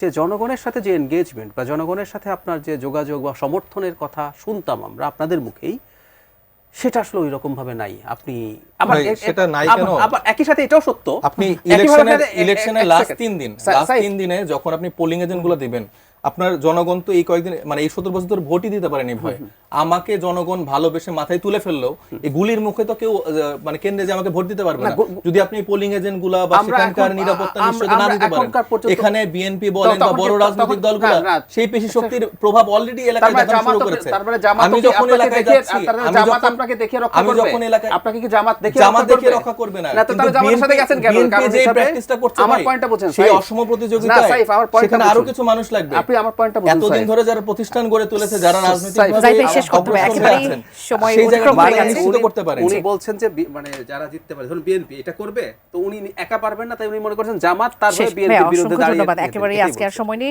যে জনগণের সাথে যে এনগেজমেন্ট বা জনগণের সাথে আপনার যে যোগাযোগ বা সমর্থনের কথা শুনতাম আমরা আপনাদের মুখেই, সেটা আসলে ওই রকম ভাবে নাই। আপনি আবার সেটা নাই কেন? আবার একই সাথে এটাও সত্য, আপনি ইলেকশনের লাস্ট 3 দিন, লাস্ট 3 দিনে যখন আপনি পোলিং এজেন্ট গুলো দিবেন, আপনার জনগণ তো এই কয়েকদিন মানে এই 17 বছর ধরে ভোটই দিতে পারেনি ভয়। আমাকে জনগণ ভালোবেসে মাথায় তুলে ফেললো, এই গুলির মুখে তো কেউ মানে কেন্দ্রে যে আমাকে ভোট দিতে পারবে না যদি আপনি পোলিং এজেন্ট গুলা বা সেখানকার নিরাপত্তা নিশ্চয়তা না দিতে পারেন। এখানে বিএনপি বলেন বা বড় রাজনৈতিক দলগুলো সেই পেশি শক্তির প্রভাব অলরেডি এলাকায় দেখানো শুরু করেছে। আমি যখন এলাকায় যাচ্ছি, জামাত আপনাকে দেখে রক্ষা করবে, যখন এলাকায় আপনাকে কি জামাত দেখে রক্ষা করবে না? তো তাহলে জামাতের সাথে গেছেন কেন? কারণ যে প্র্যাকটিসটা করছে আমার পয়েন্টটা বুঝেন, সেই অসম প্রতিযোগিতায় সেখানে আরো কিছু মানুষ লাগবে। আপনি আমার পয়েন্টটা বুঝুন। এতদিন ধরে যারা প্রতিষ্ঠান গড়ে তুলেছে, যারা রাজনৈতিকভাবে করতে পারেন, উনি বলছেন যে মানে যারা জিততে পারে, ধরুন বিএনপি এটা করবে, তো উনি একা পারবেন না, তাই উনি মনে করছেন জামাত তার হয়ে বিএনপির বিরুদ্ধে দাঁড়িয়ে। ধন্যবাদ, একেবারেই আজকে আর সময় নেই।